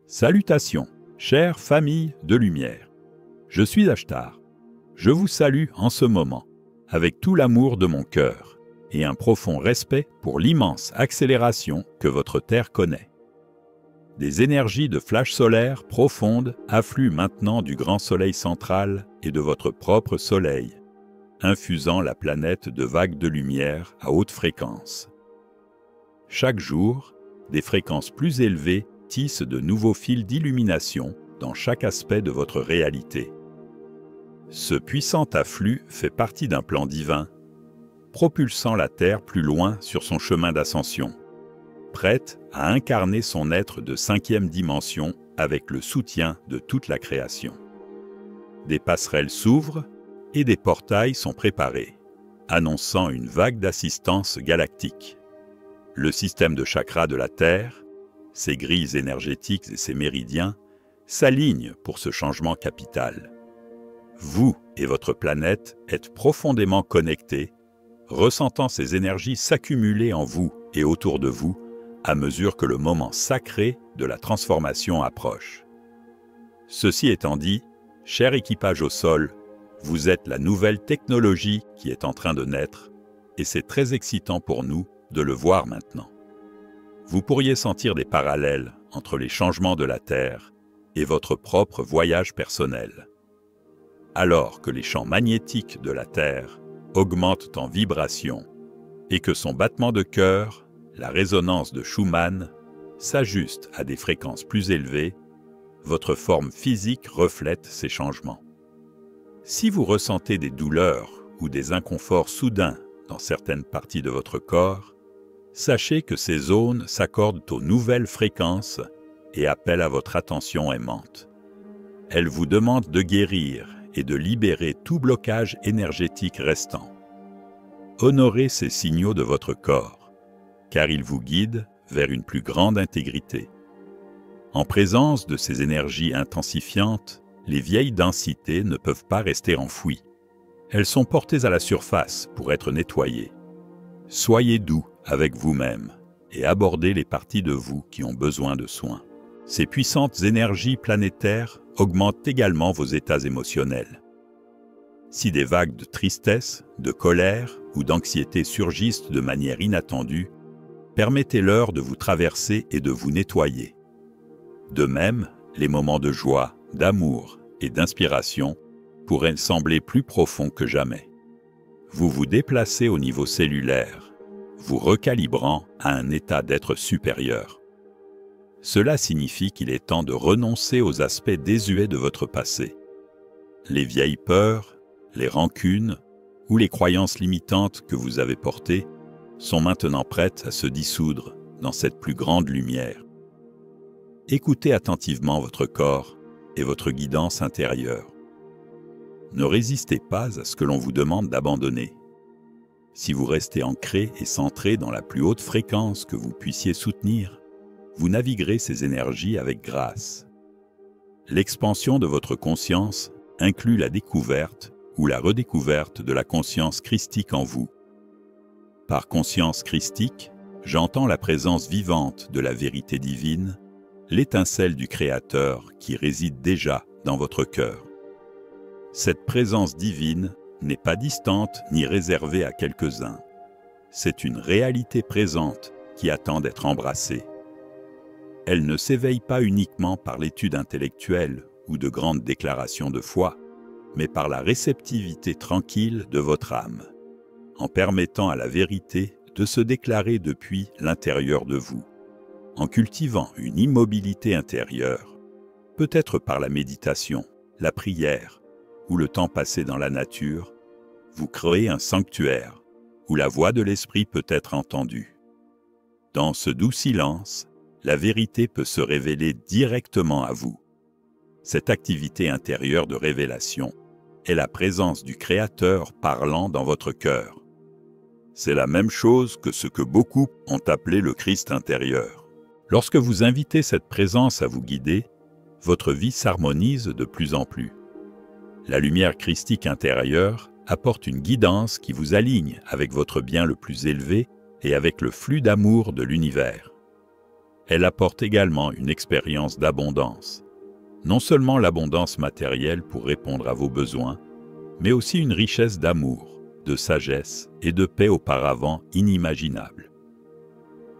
Salutations, chère famille de lumière. Je suis Ashtar. Je vous salue en ce moment, avec tout l'amour de mon cœur et un profond respect pour l'immense accélération que votre Terre connaît. Des énergies de flash solaire profondes affluent maintenant du grand soleil central et de votre propre soleil, infusant la planète de vagues de lumière à haute fréquence. Chaque jour, des fréquences plus élevées tissent de nouveaux fils d'illumination dans chaque aspect de votre réalité. Ce puissant afflux fait partie d'un plan divin, propulsant la Terre plus loin sur son chemin d'ascension, prête à incarner son être de 5e dimension avec le soutien de toute la création. Des passerelles s'ouvrent et des portails sont préparés, annonçant une vague d'assistance galactique. Le système de chakras de la Terre, ses grilles énergétiques et ses méridiens, s'alignent pour ce changement capital. Vous et votre planète êtes profondément connectés, ressentant ces énergies s'accumuler en vous et autour de vous à mesure que le moment sacré de la transformation approche. Ceci étant dit, cher équipage au sol, vous êtes la nouvelle technologie qui est en train de naître, et c'est très excitant pour nous de le voir maintenant. Vous pourriez sentir des parallèles entre les changements de la Terre et votre propre voyage personnel. Alors que les champs magnétiques de la Terre augmentent en vibration et que son battement de cœur, la résonance de Schumann, s'ajuste à des fréquences plus élevées, votre forme physique reflète ces changements. Si vous ressentez des douleurs ou des inconforts soudains dans certaines parties de votre corps, sachez que ces zones s'accordent aux nouvelles fréquences et appellent à votre attention aimante. Elles vous demandent de guérir et de libérer tout blocage énergétique restant. Honorez ces signaux de votre corps, car ils vous guident vers une plus grande intégrité. En présence de ces énergies intensifiantes, les vieilles densités ne peuvent pas rester enfouies. Elles sont portées à la surface pour être nettoyées. Soyez doux avec vous-même et abordez les parties de vous qui ont besoin de soins. Ces puissantes énergies planétaires augmentent également vos états émotionnels. Si des vagues de tristesse, de colère ou d'anxiété surgissent de manière inattendue, permettez-leur de vous traverser et de vous nettoyer. De même, les moments de joie, d'amour et d'inspiration pourraient sembler plus profonds que jamais. Vous vous déplacez au niveau cellulaire, vous recalibrant à un état d'être supérieur. Cela signifie qu'il est temps de renoncer aux aspects désuets de votre passé. Les vieilles peurs, les rancunes ou les croyances limitantes que vous avez portées sont maintenant prêtes à se dissoudre dans cette plus grande lumière. Écoutez attentivement votre corps et votre guidance intérieure. Ne résistez pas à ce que l'on vous demande d'abandonner. Si vous restez ancré et centré dans la plus haute fréquence que vous puissiez soutenir, vous naviguerez ces énergies avec grâce. L'expansion de votre conscience inclut la découverte ou la redécouverte de la conscience christique en vous. Par conscience christique, j'entends la présence vivante de la vérité divine, l'étincelle du Créateur qui réside déjà dans votre cœur. Cette présence divine n'est pas distante ni réservée à quelques-uns. C'est une réalité présente qui attend d'être embrassée. Elle ne s'éveille pas uniquement par l'étude intellectuelle ou de grandes déclarations de foi, mais par la réceptivité tranquille de votre âme, en permettant à la vérité de se déclarer depuis l'intérieur de vous, en cultivant une immobilité intérieure, peut-être par la méditation, la prière ou le temps passé dans la nature, vous créez un sanctuaire où la voix de l'esprit peut être entendue. Dans ce doux silence, la vérité peut se révéler directement à vous. Cette activité intérieure de révélation est la présence du Créateur parlant dans votre cœur. C'est la même chose que ce que beaucoup ont appelé le Christ intérieur. Lorsque vous invitez cette présence à vous guider, votre vie s'harmonise de plus en plus. La lumière christique intérieure apporte une guidance qui vous aligne avec votre bien le plus élevé et avec le flux d'amour de l'univers. Elle apporte également une expérience d'abondance. Non seulement l'abondance matérielle pour répondre à vos besoins, mais aussi une richesse d'amour, de sagesse et de paix auparavant inimaginable.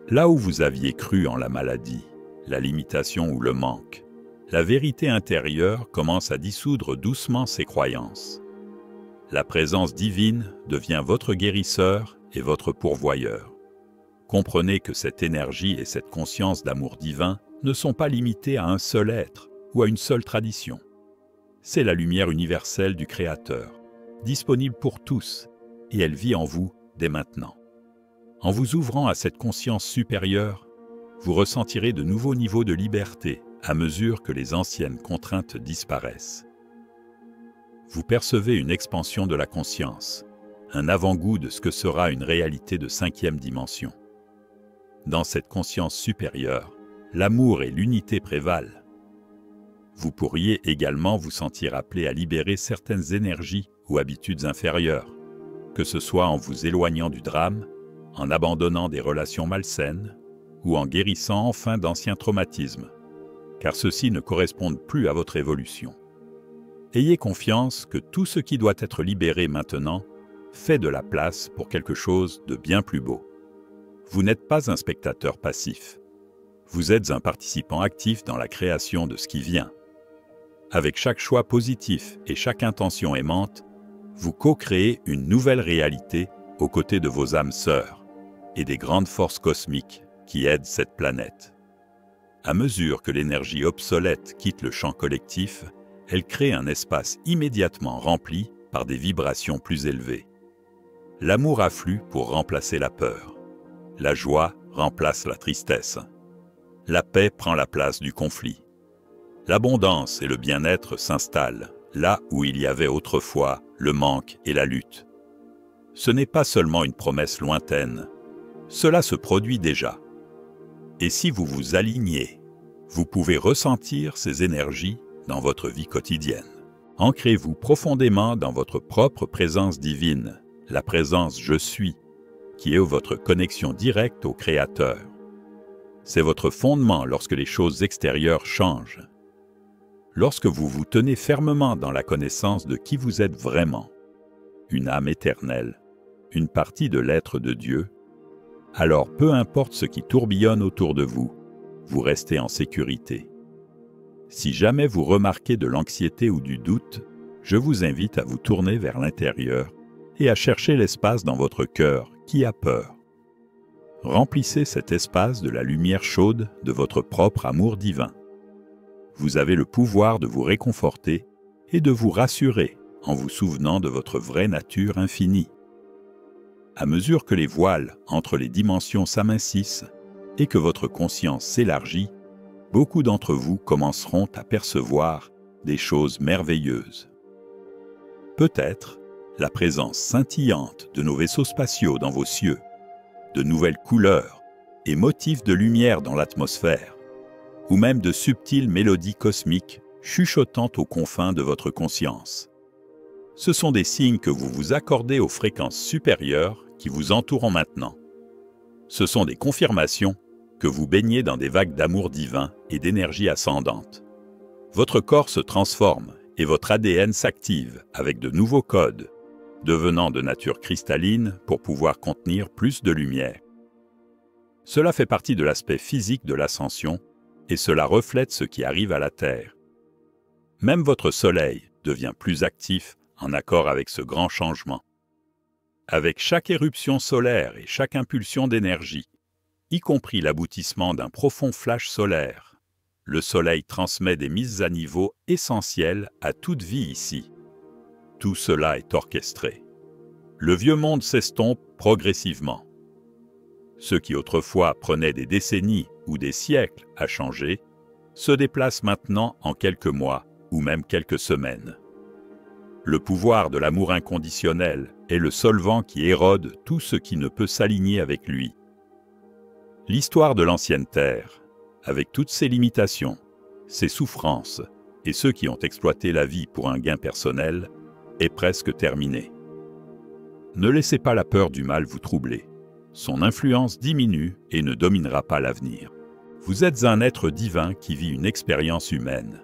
Là où vous aviez cru en la maladie, la limitation ou le manque, la vérité intérieure commence à dissoudre doucement ces croyances. La présence divine devient votre guérisseur et votre pourvoyeur. Comprenez que cette énergie et cette conscience d'amour divin ne sont pas limitées à un seul être ou à une seule tradition. C'est la lumière universelle du Créateur, disponible pour tous, et elle vit en vous dès maintenant. En vous ouvrant à cette conscience supérieure, vous ressentirez de nouveaux niveaux de liberté à mesure que les anciennes contraintes disparaissent. Vous percevez une expansion de la conscience, un avant-goût de ce que sera une réalité de 5e dimension. Dans cette conscience supérieure, l'amour et l'unité prévalent. Vous pourriez également vous sentir appelé à libérer certaines énergies ou habitudes inférieures, que ce soit en vous éloignant du drame, en abandonnant des relations malsaines ou en guérissant enfin d'anciens traumatismes, car ceux-ci ne correspondent plus à votre évolution. Ayez confiance que tout ce qui doit être libéré maintenant fait de la place pour quelque chose de bien plus beau. Vous n'êtes pas un spectateur passif. Vous êtes un participant actif dans la création de ce qui vient. Avec chaque choix positif et chaque intention aimante, vous co-créez une nouvelle réalité aux côtés de vos âmes sœurs et des grandes forces cosmiques qui aident cette planète. À mesure que l'énergie obsolète quitte le champ collectif, elle crée un espace immédiatement rempli par des vibrations plus élevées. L'amour afflue pour remplacer la peur. La joie remplace la tristesse. La paix prend la place du conflit. L'abondance et le bien-être s'installent là où il y avait autrefois le manque et la lutte. Ce n'est pas seulement une promesse lointaine. Cela se produit déjà. Et si vous vous alignez, vous pouvez ressentir ces énergies dans votre vie quotidienne. Ancrez-vous profondément dans votre propre présence divine, la présence « Je suis », qui est votre connexion directe au Créateur. C'est votre fondement lorsque les choses extérieures changent. Lorsque vous vous tenez fermement dans la connaissance de qui vous êtes vraiment, une âme éternelle, une partie de l'être de Dieu, alors peu importe ce qui tourbillonne autour de vous, vous restez en sécurité. Si jamais vous remarquez de l'anxiété ou du doute, je vous invite à vous tourner vers l'intérieur et à chercher l'espace dans votre cœur qui a peur. Remplissez cet espace de la lumière chaude de votre propre amour divin. Vous avez le pouvoir de vous réconforter et de vous rassurer en vous souvenant de votre vraie nature infinie. À mesure que les voiles entre les dimensions s'amincissent et que votre conscience s'élargit, beaucoup d'entre vous commenceront à percevoir des choses merveilleuses. Peut-être la présence scintillante de nos vaisseaux spatiaux dans vos cieux, de nouvelles couleurs et motifs de lumière dans l'atmosphère, ou même de subtiles mélodies cosmiques chuchotant aux confins de votre conscience. Ce sont des signes que vous vous accordez aux fréquences supérieures qui vous entourent maintenant. Ce sont des confirmations que vous baignez dans des vagues d'amour divin et d'énergie ascendante. Votre corps se transforme et votre ADN s'active avec de nouveaux codes, devenant de nature cristalline pour pouvoir contenir plus de lumière. Cela fait partie de l'aspect physique de l'ascension et cela reflète ce qui arrive à la Terre. Même votre Soleil devient plus actif en accord avec ce grand changement. Avec chaque éruption solaire et chaque impulsion d'énergie, y compris l'aboutissement d'un profond flash solaire, le Soleil transmet des mises à niveau essentielles à toute vie ici. Tout cela est orchestré. Le vieux monde s'estompe progressivement. Ce qui autrefois prenait des décennies ou des siècles à changer, se déplace maintenant en quelques mois ou même quelques semaines. Le pouvoir de l'amour inconditionnel est le solvant qui érode tout ce qui ne peut s'aligner avec lui. L'histoire de l'ancienne Terre, avec toutes ses limitations, ses souffrances et ceux qui ont exploité la vie pour un gain personnel, est presque terminée. Ne laissez pas la peur du mal vous troubler. Son influence diminue et ne dominera pas l'avenir. Vous êtes un être divin qui vit une expérience humaine.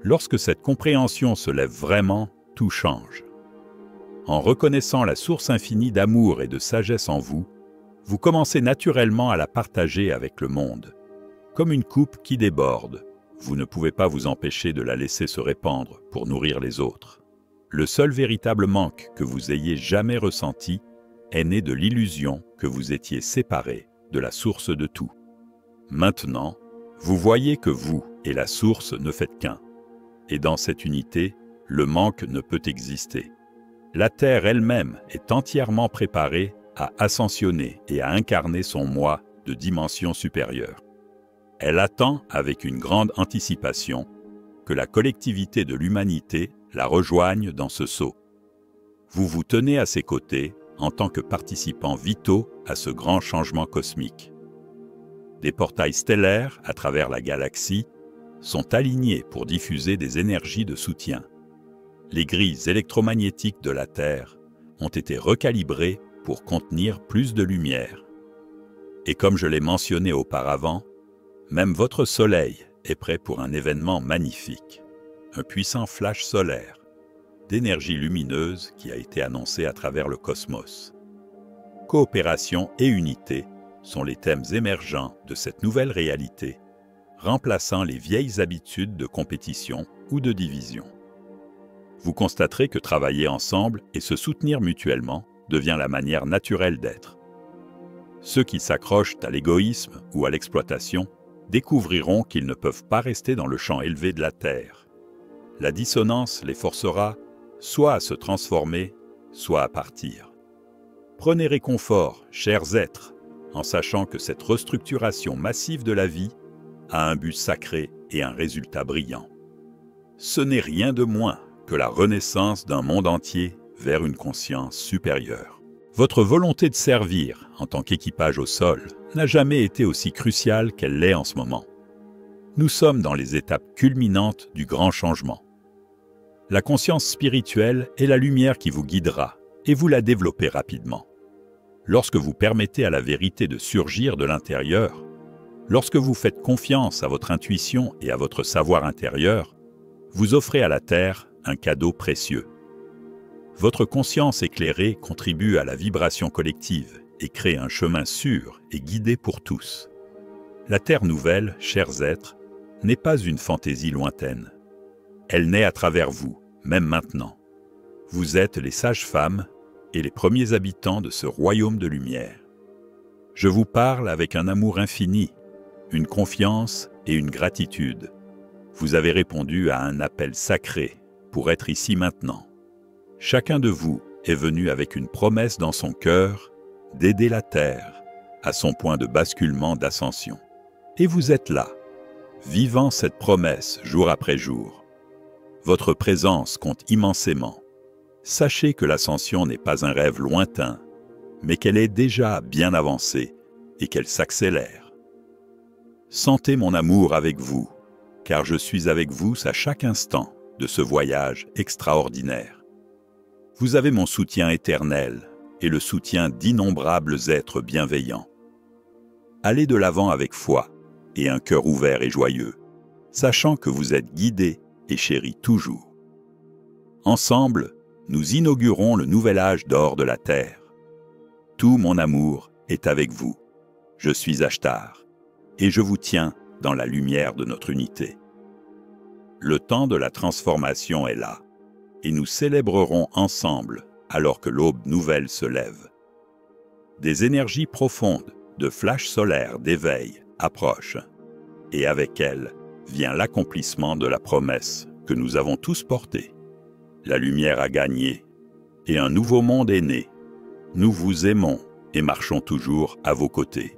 Lorsque cette compréhension se lève vraiment, tout change. En reconnaissant la source infinie d'amour et de sagesse en vous, vous commencez naturellement à la partager avec le monde. Comme une coupe qui déborde, vous ne pouvez pas vous empêcher de la laisser se répandre pour nourrir les autres. Le seul véritable manque que vous ayez jamais ressenti est né de l'illusion que vous étiez séparés de la source de tout. Maintenant, vous voyez que vous et la source ne faites qu'un. Et dans cette unité, le manque ne peut exister. La Terre elle-même est entièrement préparée à ascensionner et à incarner son moi de dimension supérieure. Elle attend avec une grande anticipation que la collectivité de l'humanité la rejoigne dans ce saut. Vous vous tenez à ses côtés en tant que participants vitaux à ce grand changement cosmique. Des portails stellaires à travers la galaxie sont alignés pour diffuser des énergies de soutien. Les grilles électromagnétiques de la Terre ont été recalibrées pour contenir plus de lumière. Et comme je l'ai mentionné auparavant, même votre Soleil est prêt pour un événement magnifique, un puissant flash solaire, d'énergie lumineuse qui a été annoncé à travers le cosmos. Coopération et unité sont les thèmes émergents de cette nouvelle réalité, remplaçant les vieilles habitudes de compétition ou de division. Vous constaterez que travailler ensemble et se soutenir mutuellement devient la manière naturelle d'être. Ceux qui s'accrochent à l'égoïsme ou à l'exploitation découvriront qu'ils ne peuvent pas rester dans le champ élevé de la Terre. La dissonance les forcera soit à se transformer, soit à partir. Prenez réconfort, chers êtres, en sachant que cette restructuration massive de la vie a un but sacré et un résultat brillant. Ce n'est rien de moins que la renaissance d'un monde entier vers une conscience supérieure. Votre volonté de servir en tant qu'équipage au sol n'a jamais été aussi cruciale qu'elle l'est en ce moment. Nous sommes dans les étapes culminantes du grand changement. La conscience spirituelle est la lumière qui vous guidera et vous la développez rapidement. Lorsque vous permettez à la vérité de surgir de l'intérieur, lorsque vous faites confiance à votre intuition et à votre savoir intérieur, vous offrez à la Terre un cadeau précieux. Votre conscience éclairée contribue à la vibration collective et crée un chemin sûr et guidé pour tous. La Terre nouvelle, chers êtres, n'est pas une fantaisie lointaine. Elle naît à travers vous, même maintenant. Vous êtes les sages-femmes et les premiers habitants de ce royaume de lumière. Je vous parle avec un amour infini, une confiance et une gratitude. Vous avez répondu à un appel sacré pour être ici maintenant. Chacun de vous est venu avec une promesse dans son cœur d'aider la Terre à son point de basculement d'ascension. Et vous êtes là, vivant cette promesse jour après jour. Votre présence compte immensément. Sachez que l'ascension n'est pas un rêve lointain, mais qu'elle est déjà bien avancée et qu'elle s'accélère. Sentez mon amour avec vous, car je suis avec vous à chaque instant de ce voyage extraordinaire. Vous avez mon soutien éternel et le soutien d'innombrables êtres bienveillants. Allez de l'avant avec foi et un cœur ouvert et joyeux, sachant que vous êtes guidés et chéris toujours. Ensemble, nous inaugurons le nouvel âge d'or de la Terre. Tout mon amour est avec vous. Je suis Ashtar, et je vous tiens dans la lumière de notre unité. Le temps de la transformation est là, et nous célébrerons ensemble alors que l'aube nouvelle se lève. Des énergies profondes, de flashs solaires d'éveil approchent, et avec elles vient l'accomplissement de la promesse que nous avons tous portée. La lumière a gagné, et un nouveau monde est né. Nous vous aimons et marchons toujours à vos côtés.